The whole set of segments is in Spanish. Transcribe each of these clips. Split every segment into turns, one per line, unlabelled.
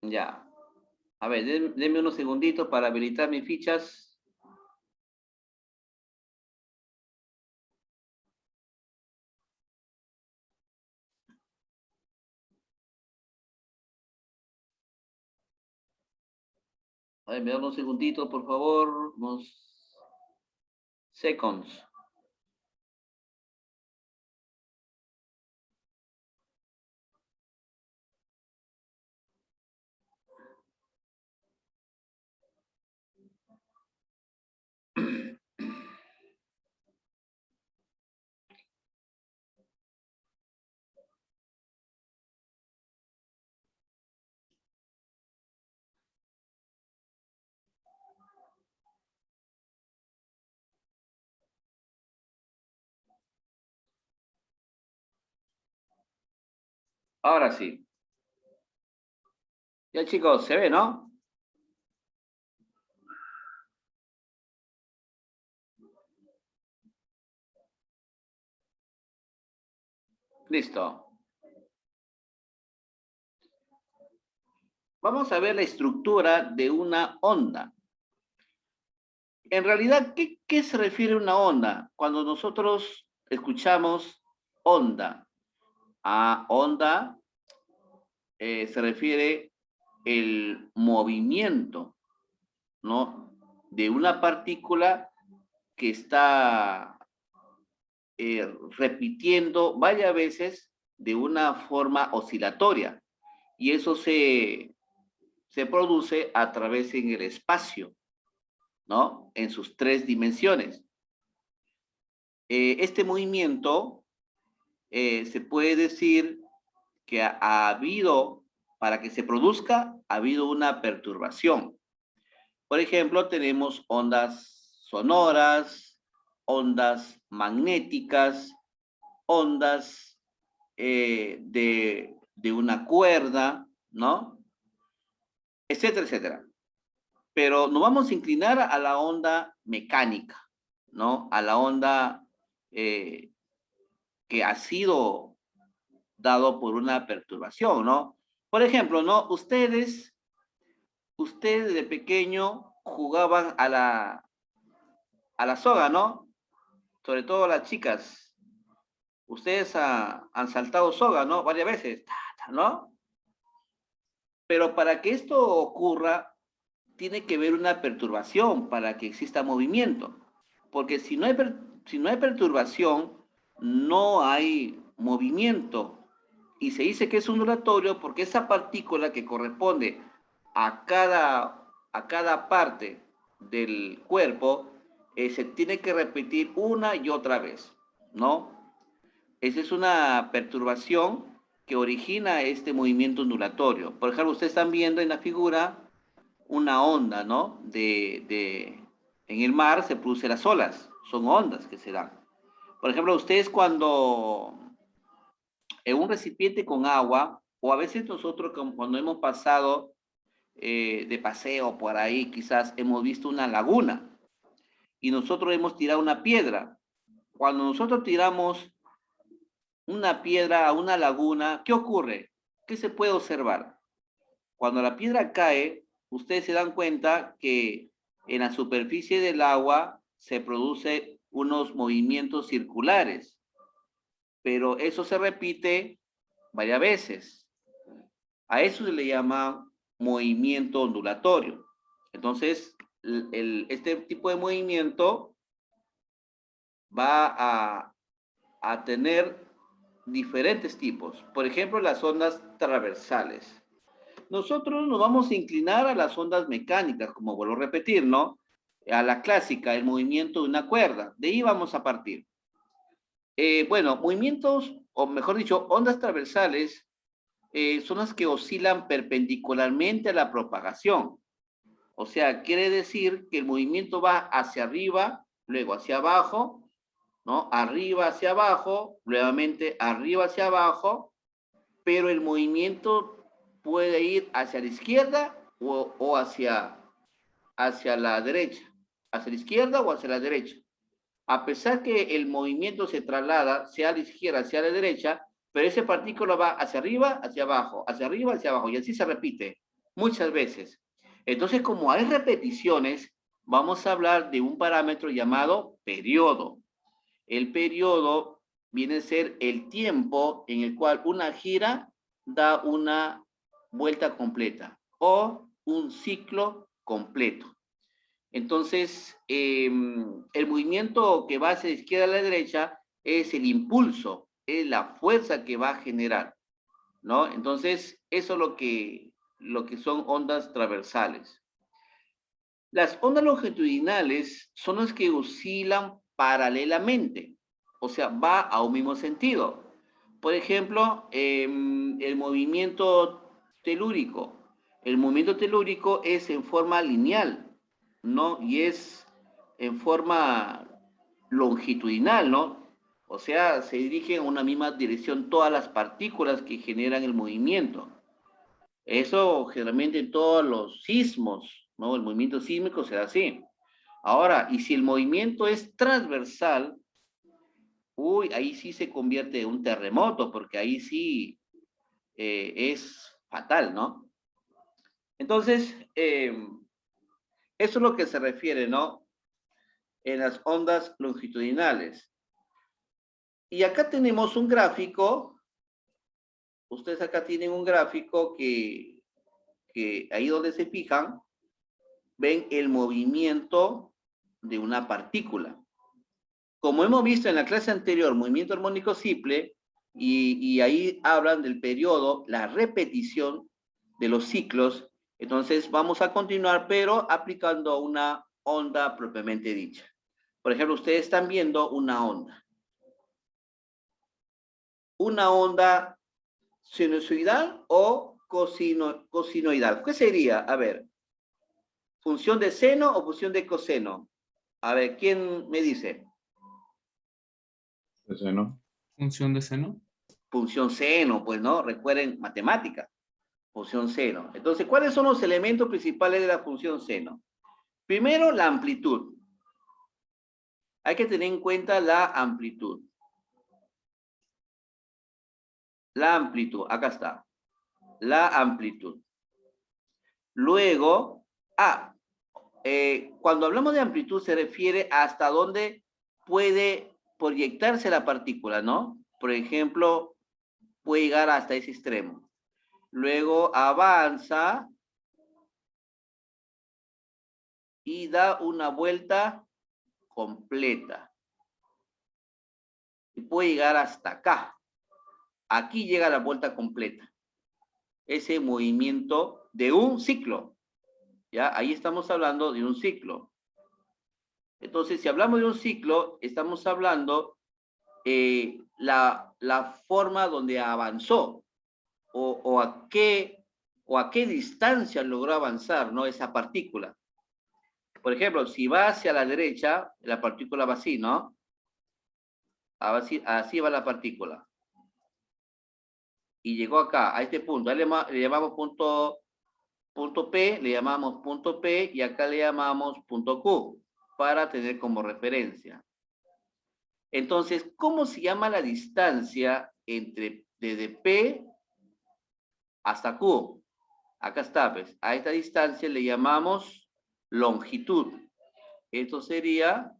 Ya. A ver, denme unos segunditos para habilitar mis fichas. A ver, me dan unos segunditos, por favor. Unos seconds. Ahora sí. Ya, chicos, se ve, ¿no? Listo. Vamos a ver la estructura de una onda. En realidad, ¿qué se refiere a una onda? Cuando nosotros escuchamos onda, a onda se refiere el movimiento, ¿no? De una partícula que está repitiendo varias veces de una forma oscilatoria. Y eso se produce a través en el espacio, ¿no? En sus tres dimensiones. Este movimiento se puede decir que ha habido, para que se produzca, ha habido una perturbación. Por ejemplo, tenemos ondas sonoras, ondas magnéticas, ondas de una cuerda, ¿no? Etcétera, etcétera. Pero nos vamos a inclinar a la onda mecánica, ¿no? A la onda eh, que ha sido dado por una perturbación, ¿no? Por ejemplo, ¿no? Ustedes de pequeño jugaban a la soga, ¿no? Sobre todo las chicas. Ustedes han saltado soga, ¿no? Varias veces, ¿no? Pero para que esto ocurra, tiene que haber una perturbación para que exista movimiento. Porque si no hay perturbación, no hay movimiento. Y se dice que es ondulatorio porque esa partícula que corresponde a cada parte del cuerpo se tiene que repetir una y otra vez, ¿no? Esa es una perturbación que origina este movimiento ondulatorio. Por ejemplo, ustedes están viendo en la figura una onda, ¿no? En el mar se producen las olas, son ondas que se dan. Por ejemplo, ustedes cuando en un recipiente con agua, o a veces nosotros cuando hemos pasado de paseo por ahí, quizás hemos visto una laguna y nosotros hemos tirado una piedra. Cuando nosotros tiramos una piedra a una laguna, ¿qué ocurre? ¿Qué se puede observar? Cuando la piedra cae, ustedes se dan cuenta que en la superficie del agua se produce unos movimientos circulares, pero eso se repite varias veces. A eso se le llama movimiento ondulatorio. Entonces, este tipo de movimiento va a tener diferentes tipos. Por ejemplo, las ondas transversales. Nosotros nos vamos a inclinar a las ondas mecánicas, como vuelvo a repetir, ¿no? A la clásica, el movimiento de una cuerda. De ahí vamos a partir. Bueno, movimientos, o mejor dicho, ondas transversales son las que oscilan perpendicularmente a la propagación. O sea, quiere decir que el movimiento va hacia arriba, luego hacia abajo, ¿no? Arriba hacia abajo, nuevamente arriba hacia abajo, pero el movimiento puede ir hacia la izquierda o hacia la derecha, hacia la izquierda o hacia la derecha. A pesar que el movimiento se traslada, sea a la izquierda, sea a la derecha, pero ese partícula va hacia arriba, hacia abajo, hacia arriba, hacia abajo, y así se repite. muchas veces. Entonces, como hay repeticiones, vamos a hablar de un parámetro llamado periodo. El periodo viene a ser el tiempo en el cual una gira da una vuelta completa o un ciclo completo. Entonces, el movimiento que va hacia la izquierda a la derecha es el impulso, es la fuerza que va a generar, ¿no? Entonces, eso es lo que son ondas transversales. Las ondas longitudinales son las que oscilan paralelamente, o sea, va a un mismo sentido. Por ejemplo, el movimiento telúrico. El movimiento telúrico es en forma lineal, ¿no? Y es en forma longitudinal, ¿no? O sea, se dirigen a una misma dirección todas las partículas que generan el movimiento. Eso generalmente en todos los sismos, ¿no? El movimiento sísmico será así. Ahora, y si el movimiento es transversal, uy, ahí sí se convierte en un terremoto, porque ahí sí es fatal, ¿no? Entonces, eso es lo que se refiere, ¿no? En las ondas longitudinales. Y acá tenemos un gráfico, ustedes acá tienen un gráfico que ahí donde se fijan, ven el movimiento de una partícula. Como hemos visto en la clase anterior, movimiento armónico simple, y ahí hablan del periodo, la repetición de los ciclos, entonces vamos a continuar, pero aplicando una onda propiamente dicha. Por ejemplo, ustedes están viendo una onda. Una onda sinusoidal o cosinoidal. ¿Qué sería? A ver, ¿función de seno o función de coseno? A ver, ¿quién me dice?
De seno.
Función de seno.
Función seno, pues, ¿no? Recuerden, matemática. Función seno. Entonces, ¿cuáles son los elementos principales de la función seno? Primero, la amplitud. Hay que tener en cuenta la amplitud. La amplitud, acá está. La amplitud. Luego, cuando hablamos de amplitud se refiere hasta dónde puede proyectarse la partícula, ¿no? Por ejemplo, puede llegar hasta ese extremo. Luego avanza y da una vuelta completa. Y puede llegar hasta acá. Aquí llega la vuelta completa. Ese movimiento de un ciclo. ¿Ya? Ahí estamos hablando de un ciclo. Entonces, si hablamos de un ciclo, estamos hablando la forma donde avanzó o a qué distancia logró avanzar, ¿no? Esa partícula. Por ejemplo, si va hacia la derecha, la partícula va así, ¿no? Así va la partícula. Y llegó acá, a este punto. Ahí le llamamos punto P, le llamamos punto P y acá le llamamos punto Q para tener como referencia. Entonces, ¿cómo se llama la distancia desde P hasta Q? Acá está, pues. A esta distancia le llamamos longitud. Esto sería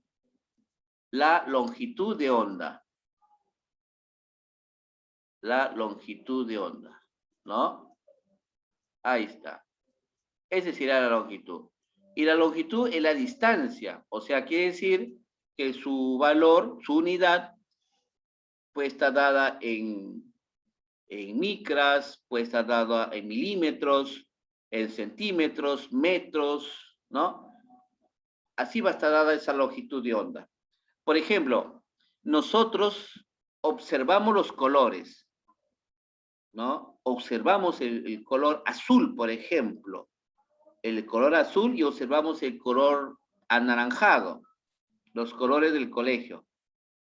la longitud de onda. La longitud de onda, ¿no? Ahí está. Esa sería la longitud. Y la longitud es la distancia. O sea, quiere decir que su valor, su unidad, puede estar dada en micras, puede estar dada en milímetros, en centímetros, metros, ¿no? Así va a estar dada esa longitud de onda. Por ejemplo, nosotros observamos los colores, ¿no? Observamos el color azul, por ejemplo. El color azul y observamos el color anaranjado. Los colores del colegio.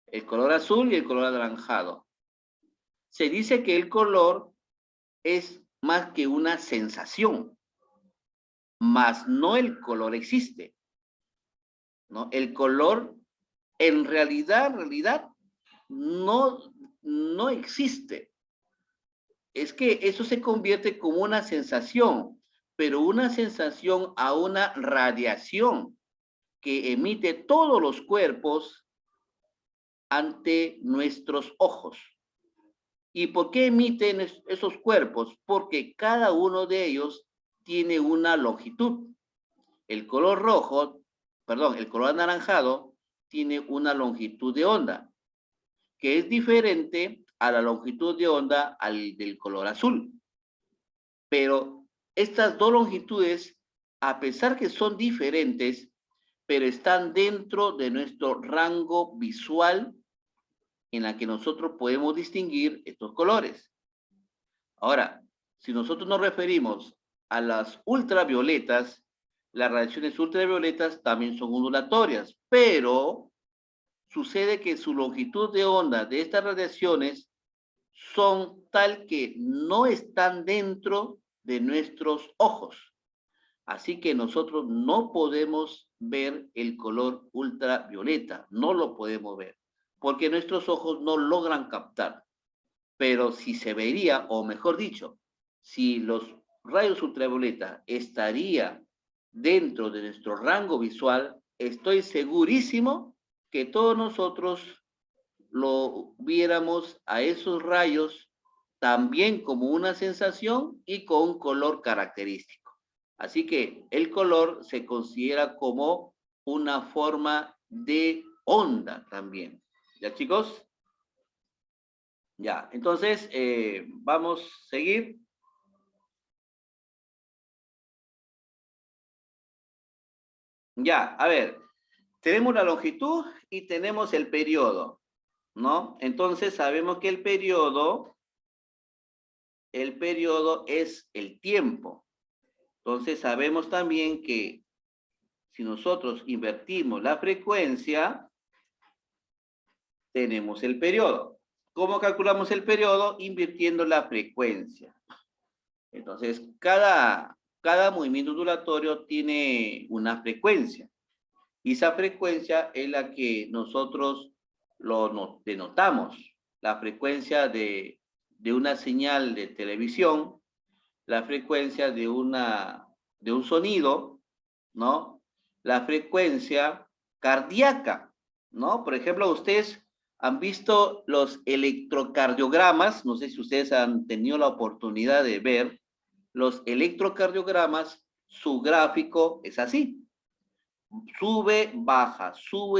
El color azul y el color anaranjado. Se dice que el color es más que una sensación, mas no el color existe, ¿no? El color en realidad no existe. Es que eso se convierte como una sensación, pero una sensación a una radiación que emite todos los cuerpos ante nuestros ojos. ¿Y por qué emiten esos cuerpos? Porque cada uno de ellos tiene una longitud. El color rojo, perdón, el color anaranjado tiene una longitud de onda, que es diferente a la longitud de onda del color azul. Pero estas dos longitudes, a pesar que son diferentes, pero están dentro de nuestro rango visual en la que nosotros podemos distinguir estos colores. Ahora, si nosotros nos referimos a las ultravioletas, las radiaciones ultravioletas también son ondulatorias, pero sucede que su longitud de onda de estas radiaciones son tal que no están dentro de nuestros ojos. Así que nosotros no podemos ver el color ultravioleta, no lo podemos ver, porque nuestros ojos no logran captar. Pero si se vería, o mejor dicho, si los rayos ultravioleta estaría dentro de nuestro rango visual, estoy segurísimo que todos nosotros lo viéramos a esos rayos también como una sensación y con un color característico. Así que el color se considera como una forma de onda también. ¿Ya, chicos? Ya, entonces vamos a seguir. Ya, a ver, tenemos la longitud y tenemos el periodo, ¿no? Entonces sabemos que el periodo es el tiempo. Entonces sabemos también que si nosotros invertimos la frecuencia, tenemos el periodo. ¿Cómo calculamos el periodo? Invirtiendo la frecuencia. Entonces, cada movimiento ondulatorio tiene una frecuencia. Y esa frecuencia es la que nosotros denotamos. La frecuencia de una señal de televisión, la frecuencia de un sonido, ¿no? La frecuencia cardíaca, ¿no? Por ejemplo, ustedes han visto los electrocardiogramas, no sé si ustedes han tenido la oportunidad de ver los electrocardiogramas, su gráfico es así. Sube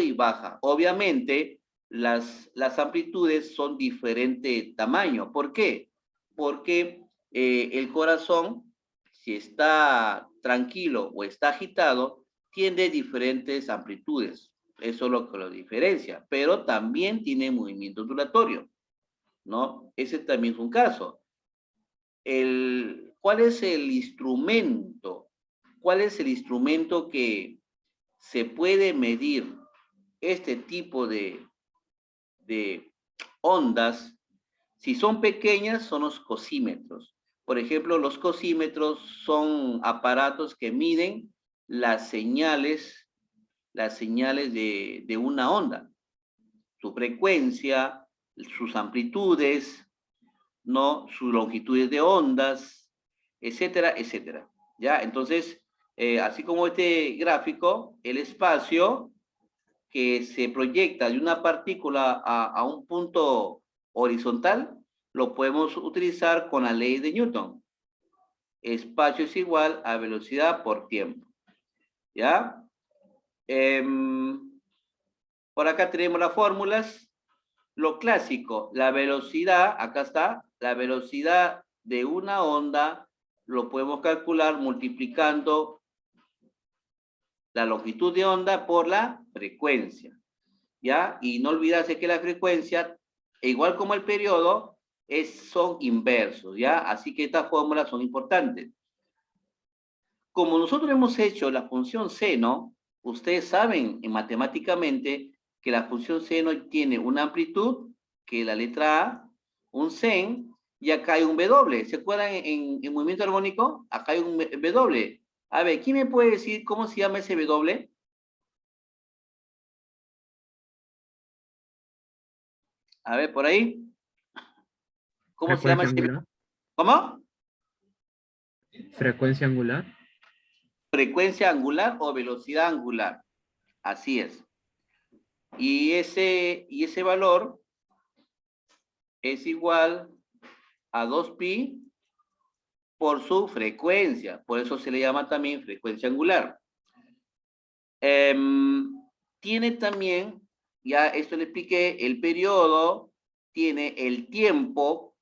y baja. Obviamente, las amplitudes son diferente tamaño. ¿Por qué? Porque el corazón, si está tranquilo o está agitado, tiene diferentes amplitudes. Eso es lo que lo diferencia. Pero también tiene movimiento ondulatorio, ¿no? Ese también es un caso. ¿Cuál es el instrumento? ¿Cuál es el instrumento que se puede medir este tipo de ondas? Si son pequeñas, son los cosímetros. Por ejemplo, los cosímetros son aparatos que miden las señales de una onda, su frecuencia, sus amplitudes, ¿no? Sus longitudes de ondas, etcétera, etcétera. ¿Ya? Entonces, así como este gráfico, el espacio que se proyecta de una partícula a un punto horizontal, lo podemos utilizar con la ley de Newton. Espacio es igual a velocidad por tiempo. ¿Ya? Por acá tenemos las fórmulas. Lo clásico, la velocidad, acá está, la velocidad de una onda lo podemos calcular multiplicando la longitud de onda por la frecuencia, ¿ya? Y no olvidarse que la frecuencia, igual como el periodo, son inversos, ¿ya? Así que estas fórmulas son importantes. Como nosotros hemos hecho la función seno, ustedes saben matemáticamente que la función seno tiene una amplitud, que es la letra A, un sen, y acá hay un W. ¿Se acuerdan en movimiento armónico? Acá hay un W. A ver, ¿quién me puede decir cómo se llama ese W? A ver, por ahí. ¿Cómo se llama ese W?
Frecuencia angular.
¿Cómo?
Frecuencia angular.
Frecuencia angular o velocidad angular. Así es. Y ese valor es igual a 2pi por su frecuencia. Por eso se le llama también frecuencia angular. Tiene también, ya esto le expliqué, el periodo tiene el tiempo.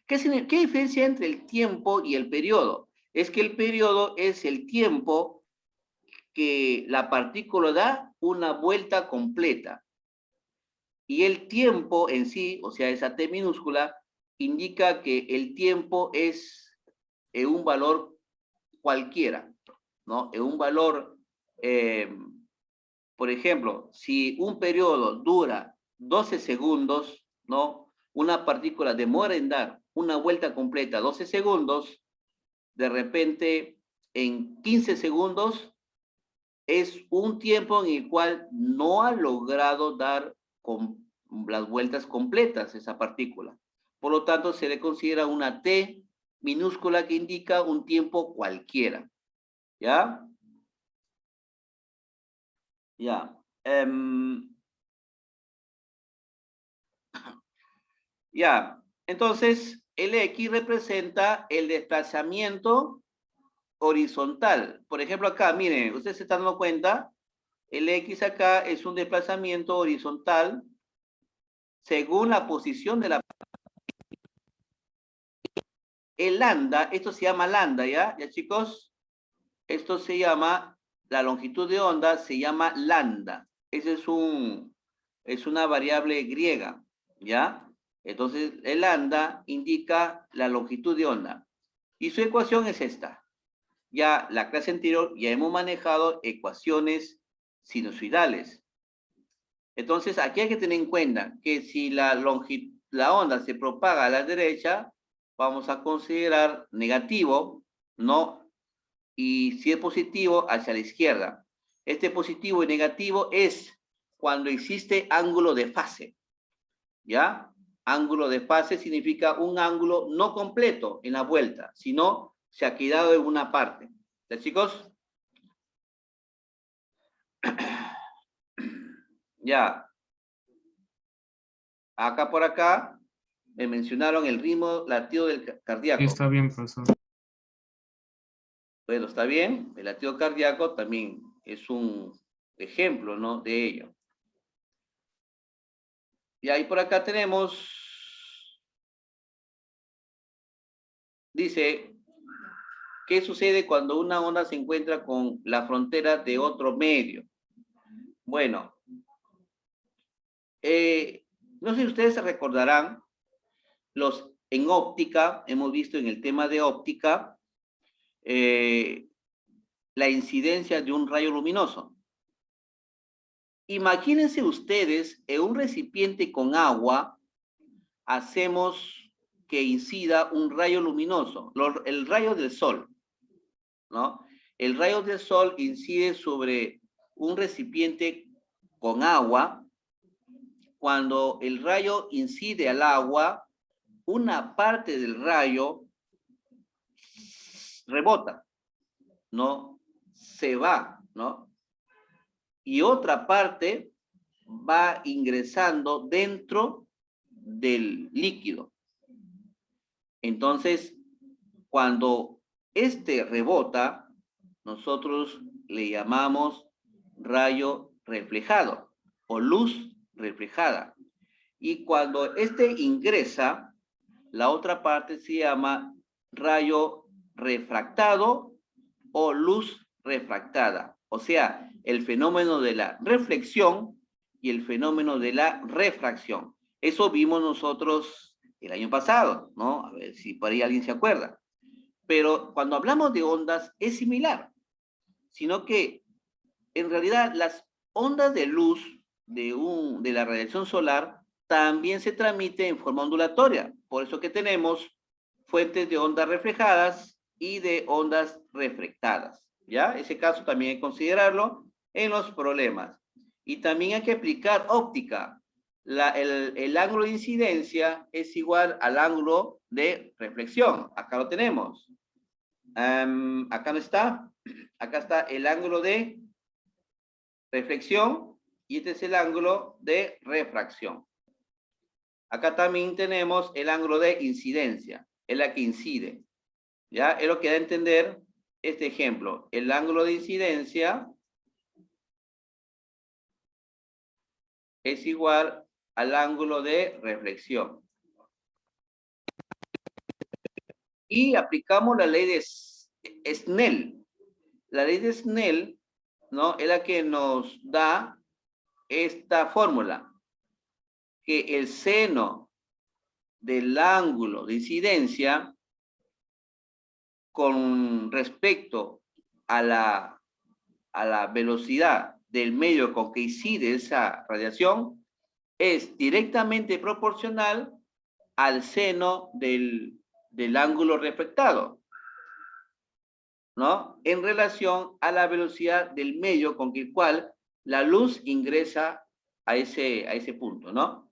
¿Qué diferencia entre el tiempo y el periodo? Es que el periodo es el tiempo que la partícula da una vuelta completa. Y el tiempo en sí, o sea, esa T minúscula, indica que el tiempo es un valor cualquiera, ¿no? En un valor, por ejemplo, si un periodo dura 12 segundos, ¿no? Una partícula demora en dar una vuelta completa 12 segundos, de repente en 15 segundos es un tiempo en el cual no ha logrado dar con las vueltas completas esa partícula. Por lo tanto, se le considera una T minúscula que indica un tiempo cualquiera. ¿Ya? Ya. Ya. Entonces, el X representa el desplazamiento horizontal. Por ejemplo, acá, miren, ustedes se están dando cuenta, el X acá es un desplazamiento horizontal según la posición de la... El lambda, esto se llama lambda, ¿ya? ¿Ya, chicos? Esto se llama, la longitud de onda se llama lambda. Ese es una variable griega, ¿ya? Entonces, el lambda indica la longitud de onda. Y su ecuación es esta. Ya la clase anterior ya hemos manejado ecuaciones sinusoidales. Entonces, aquí hay que tener en cuenta que si la onda se propaga a la derecha, vamos a considerar negativo, ¿no? Y si es positivo, hacia la izquierda. Este positivo y negativo es cuando existe ángulo de fase, ¿ya? Ángulo de fase significa un ángulo no completo en la vuelta, sino se ha quedado en una parte. ¿Ya, chicos? Ya. Acá por acá me mencionaron el ritmo latido del cardíaco.
Está bien, profesor.
Bueno, está bien. El latido cardíaco también es un ejemplo, ¿no? De ello. Y ahí por acá tenemos, dice, ¿qué sucede cuando una onda se encuentra con la frontera de otro medio? Bueno, no sé si ustedes se recordarán, en óptica, hemos visto en el tema de óptica, la incidencia de un rayo luminoso. Imagínense ustedes, en un recipiente con agua, hacemos que incida un rayo luminoso, el rayo del sol, ¿no? El rayo del sol incide sobre un recipiente con agua. Cuando el rayo incide al agua, una parte del rayo rebota, ¿no? Se va, ¿no? Y otra parte va ingresando dentro del líquido. Entonces, cuando este rebota, nosotros le llamamos rayo reflejado o luz reflejada. Y cuando este ingresa, la otra parte se llama rayo refractado o luz refractada. O sea, el fenómeno de la reflexión y el fenómeno de la refracción. Eso vimos nosotros el año pasado, ¿no? A ver si por ahí alguien se acuerda. Pero cuando hablamos de ondas es similar, sino que en realidad las ondas de luz de la radiación solar también se transmiten en forma ondulatoria. Por eso que tenemos fuentes de ondas reflejadas y de ondas refractadas. ¿Ya? Ese caso también hay que considerarlo en los problemas. Y también hay que aplicar óptica. El ángulo de incidencia es igual al ángulo de reflexión. Acá lo tenemos. Acá no está. Acá está el ángulo de reflexión y este es el ángulo de refracción. Acá también tenemos el ángulo de incidencia, es la que incide. ¿Ya? Es lo que da a entender este ejemplo. El ángulo de incidencia es igual al ángulo de reflexión. Y aplicamos la ley de Snell. La ley de Snell, ¿no? Es la que nos da esta fórmula, que el seno del ángulo de incidencia con respecto a la velocidad del medio con que incide esa radiación es directamente proporcional al seno del ángulo reflectado, ¿no? En relación a la velocidad del medio con el cual la luz ingresa a ese punto, ¿no?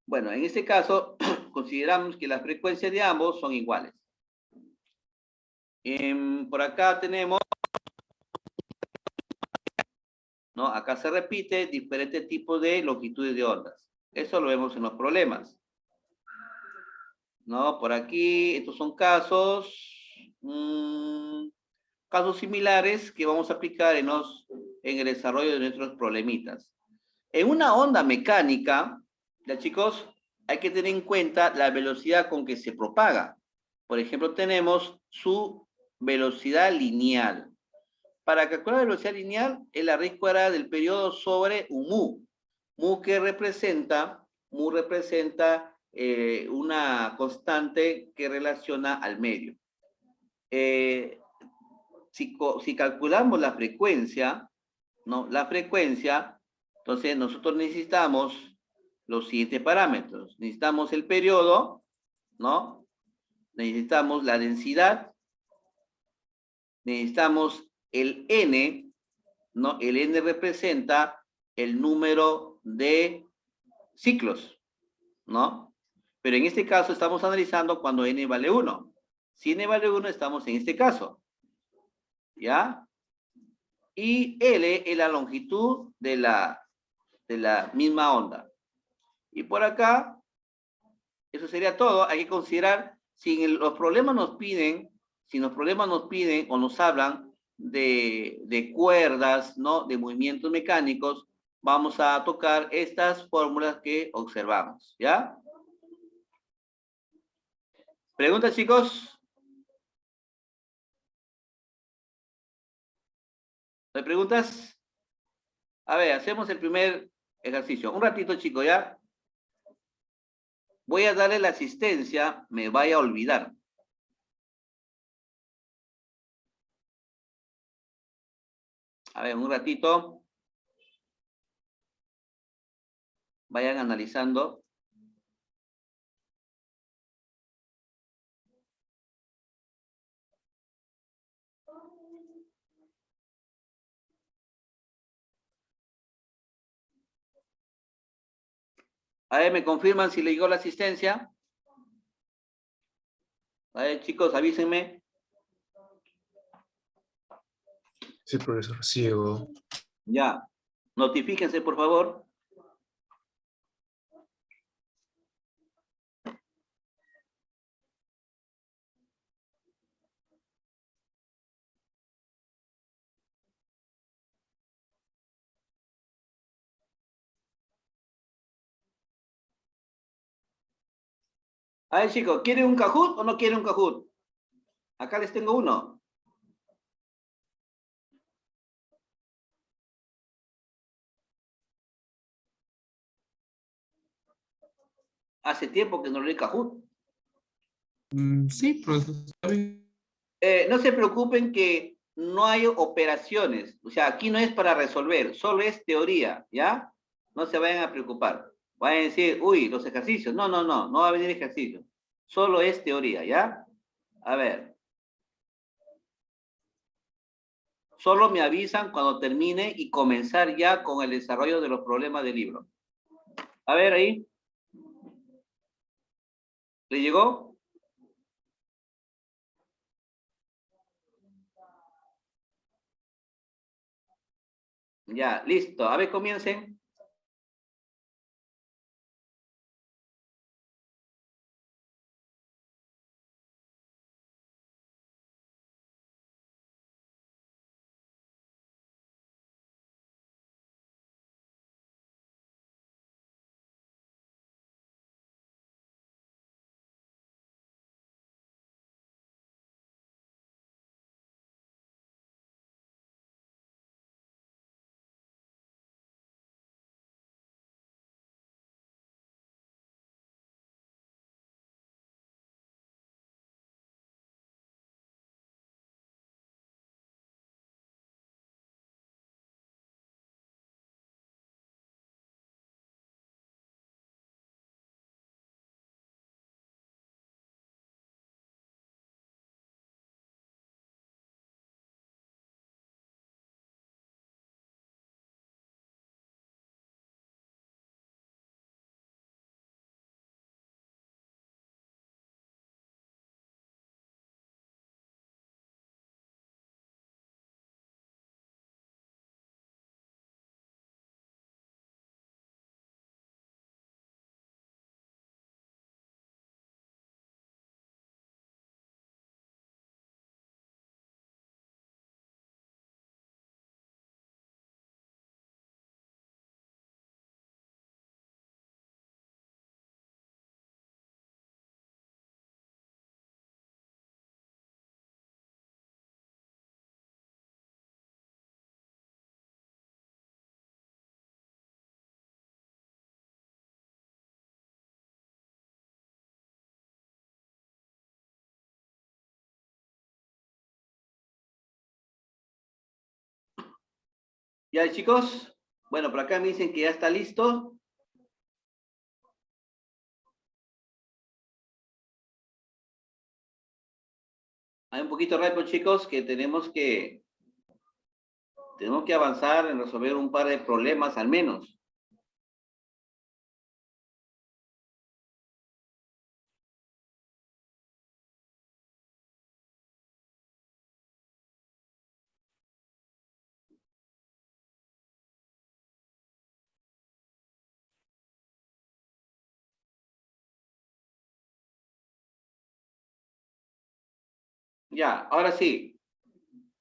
Bueno, en este caso, consideramos que las frecuencias de ambos son iguales. Por acá tenemos, ¿no? Acá se repite diferentes tipos de longitudes de ondas. Eso lo vemos en los problemas, ¿no? Por aquí, estos son casos, casos similares que vamos a aplicar en el desarrollo de nuestros problemitas. En una onda mecánica, ya chicos, hay que tener en cuenta la velocidad con que se propaga. Por ejemplo, tenemos su velocidad lineal. Para calcular la velocidad lineal es la raíz cuadrada del periodo sobre un mu. Mu representa una constante que relaciona al medio. Si calculamos la frecuencia, ¿no? La frecuencia, entonces nosotros necesitamos los siguientes parámetros. Necesitamos el periodo, ¿no? Necesitamos la densidad, necesitamos el n, ¿no? El n representa el número de ciclos, ¿no? Pero en este caso estamos analizando cuando n vale 1. Si n vale 1, estamos en este caso, ¿ya? Y L es la longitud de la misma onda. Y por acá, eso sería todo. Hay que considerar, si los problemas nos piden, o nos hablan de cuerdas, ¿no? De movimientos mecánicos, vamos a tocar estas fórmulas que observamos, ¿ya? ¿Preguntas, chicos? ¿No hay preguntas? A ver, hacemos el primer ejercicio. Un ratito, chicos, ¿ya? Voy a darle la asistencia, me vaya a olvidar. A ver, un ratito. Vayan analizando. A ver, ¿me confirman si le llegó la asistencia? A ver, chicos, avísenme.
Sí, profesor, ciego.
Ya. Notifíquense, por favor. A ver, chicos, ¿quieren un Kahoot o no quieren un Kahoot? Acá les tengo uno. Hace tiempo que no leí Kahoot.
Sí, profesor. Está bien.
No se preocupen que no hay operaciones. O sea, aquí no es para resolver, solo es teoría, ¿ya? No se vayan a preocupar. Vayan a decir, uy, los ejercicios. No, no, no, no va a venir ejercicio. Solo es teoría, ¿ya? A ver. Solo me avisan cuando termine y comenzar ya con el desarrollo de los problemas del libro. A ver, ahí. ¿Le llegó? Ya, listo. A ver, comiencen. Ya, chicos. Bueno, por acá me dicen que ya está listo. Hay un poquito rápido, chicos, que tenemos que avanzar en resolver un par de problemas al menos. Ya, ahora sí.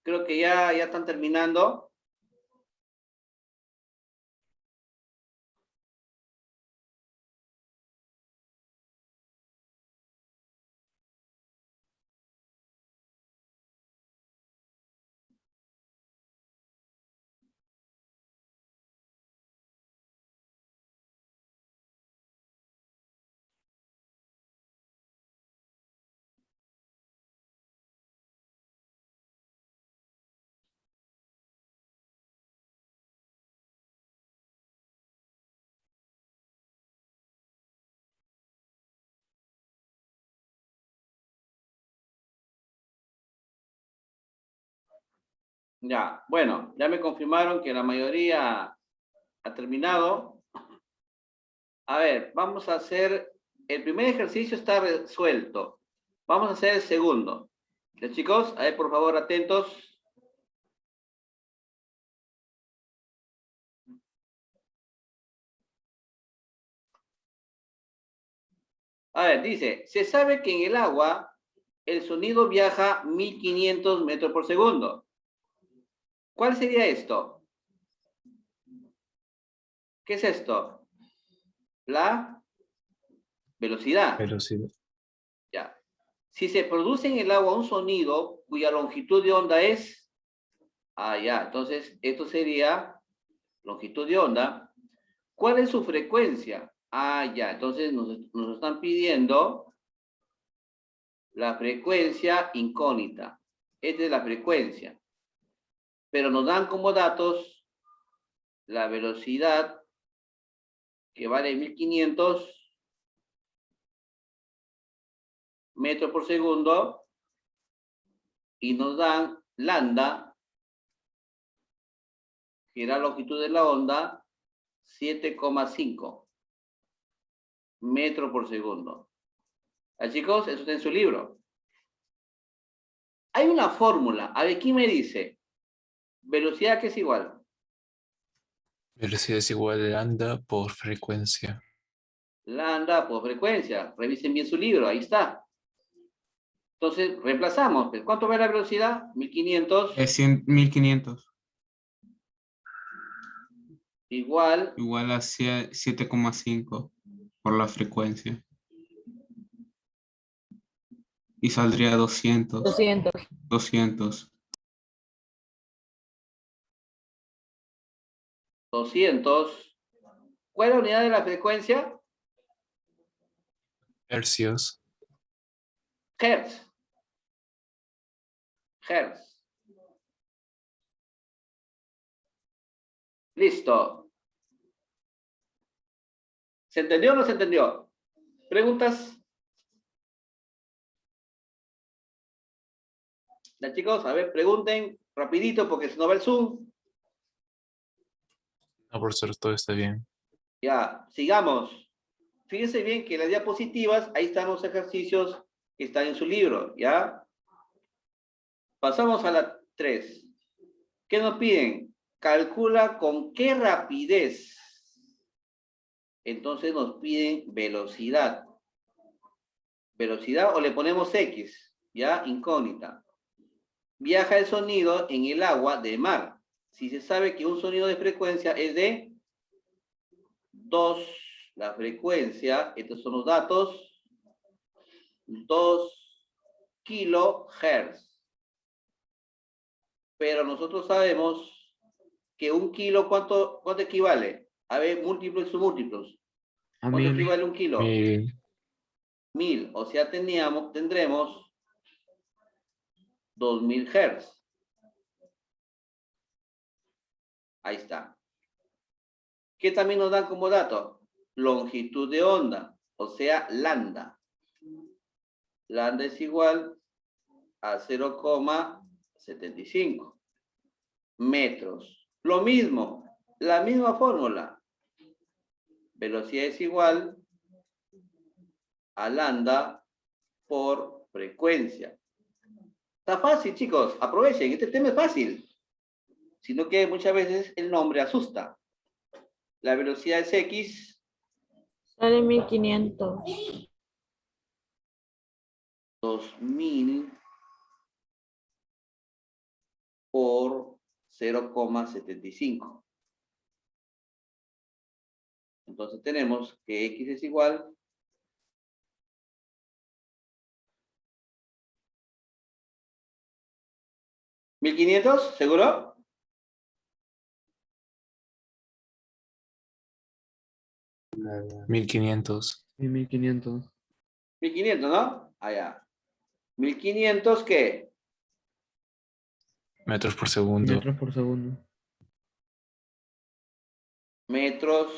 Creo que ya están terminando. Ya, bueno, ya me confirmaron que la mayoría ha terminado. A ver, vamos a hacer, el primer ejercicio está resuelto. Vamos a hacer el segundo. ¿Ya, chicos? A ver, por favor, atentos. A ver, dice, se sabe que en el agua el sonido viaja 1500 metros por segundo. ¿Cuál sería esto? ¿Qué es esto? La velocidad.
Velocidad.
Ya. Si se produce en el agua un sonido cuya longitud de onda es... Ah, ya. Entonces, esto sería longitud de onda. ¿Cuál es su frecuencia? Ah, ya. Entonces, nos están pidiendo la frecuencia incógnita. Esta es la frecuencia. Pero nos dan como datos la velocidad que vale 1500 metros por segundo y nos dan lambda, que era la longitud de la onda, 7,5 metros por segundo. ¿Ah, chicos? Eso está en su libro. Hay una fórmula. A ver, ¿quién me dice? Velocidad que es igual.
Velocidad es igual a lambda por frecuencia.
Lambda por frecuencia. Revisen bien su libro, ahí está. Entonces, reemplazamos. Pues, ¿cuánto va la velocidad? 1500
Es 1500
igual
igual a 7,5 por la frecuencia. Y saldría 200.
200.
200.
200. ¿Cuál es la unidad de la frecuencia?
Hercios.
Hertz. Hertz. Listo. ¿Se entendió o no se entendió? ¿Preguntas? Ya chicos, a ver, pregunten rapidito porque si no va el Zoom.
No, profesor, todo está bien.
Ya, sigamos. Fíjense bien que las diapositivas, ahí están los ejercicios que están en su libro, ¿ya? Pasamos a la 3. ¿Qué nos piden? Calcula con qué rapidez. Entonces nos piden velocidad. Velocidad o le ponemos X, ¿ya? Incógnita. Viaja el sonido en el agua de mar. Si se sabe que un sonido de frecuencia es de 2, la frecuencia, estos son los datos, 2 kilohertz. Pero nosotros sabemos que un kilo, ¿cuánto equivale? A ver, múltiplos y submúltiplos. ¿Cuánto equivale un kilo?
1000.
1000. O sea, tendremos 2000 hertz. Ahí está. ¿Qué también nos dan como dato? Longitud de onda, o sea, lambda. Lambda es igual a 0,75 metros. Lo mismo, la misma fórmula. Velocidad es igual a lambda por frecuencia. Está fácil, chicos. Aprovechen. Este tema es fácil. Sino que muchas veces el nombre asusta. La velocidad es X.
Sale 1500.
2000 por 0,75. Entonces tenemos que X es igual ¿1500? ¿Seguro?
Nada. 1500
Y 1500.
1500, ¿no? Allá. 1500, ¿qué?
metros por segundo.
Metros por segundo.
Metros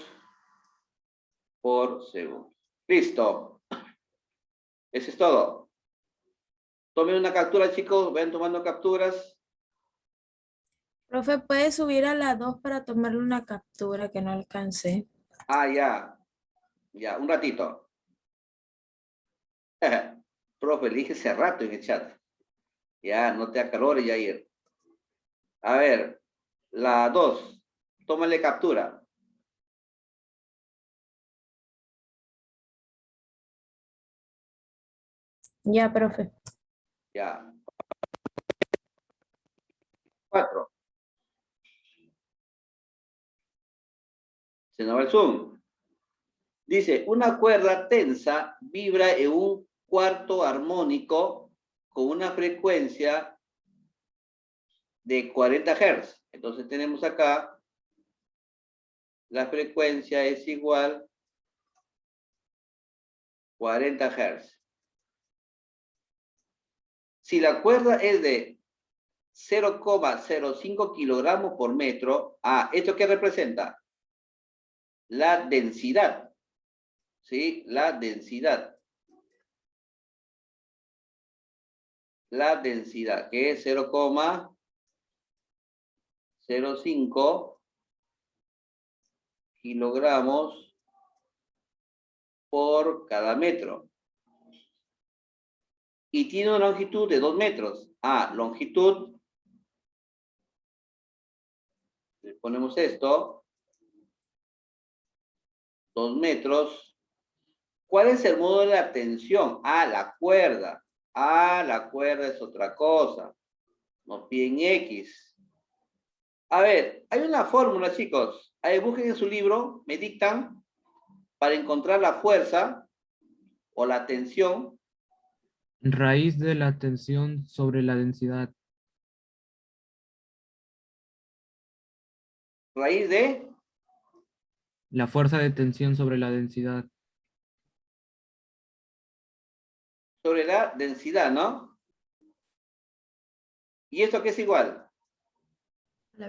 por segundo. Listo. Eso es todo. Tomen una captura, chicos. Vayan tomando capturas.
Profe, ¿puede subir a la 2 para tomarle una captura que no alcancé?
Ah, ya. Ya, un ratito. Profe, le dije hace rato en el chat. Ya, no te acalores, Yair. A ver, la 2. Tómale captura.
Ya, profe.
Ya. 4. Se nos va el zoom. Dice, una cuerda tensa vibra en un cuarto armónico con una frecuencia de 40 Hz. Entonces tenemos acá, la frecuencia es igual a 40 Hz. Si la cuerda es de 0,05 kilogramos por metro, ¿esto qué representa? La densidad. ¿Sí? La densidad. La densidad, que es 0,05 kilogramos por cada metro. Y tiene una longitud de 2 metros. Longitud. Le ponemos esto. 2 metros. ¿Cuál es el modo de la tensión? Ah, la cuerda. Ah, la cuerda es otra cosa. Nos piden X. A ver, hay una fórmula, chicos. Ahí busquen en su libro, me dictan, para encontrar la fuerza o la tensión.
Raíz de la tensión sobre la densidad.
Raíz de
La fuerza de tensión sobre la densidad.
sobre la densidad, ¿no? ¿Y esto qué es igual?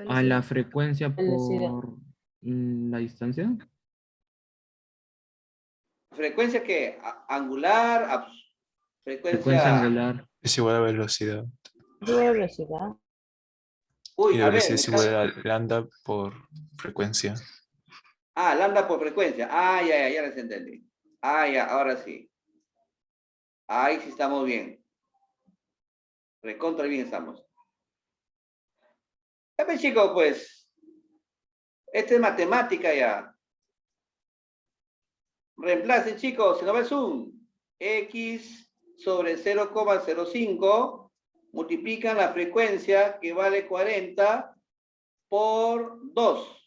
A la frecuencia
Velocidad.
por la distancia.
Frecuencia que angular,
Frecuencia
frecuencia.
angular.
Es igual a velocidad.
Velocidad.
Uy,
Y la
a ver.
velocidad es igual a lambda por frecuencia.
Ah, lambda por frecuencia. Ah, ya les entendí. Ah, ya, ahora sí. Ahí sí estamos bien. Recontra bien estamos. A ver, chicos, pues. Esta es matemática ya. Reemplacen, chicos, si no ves un X sobre 0,05 multiplican la frecuencia que vale 40 por 2.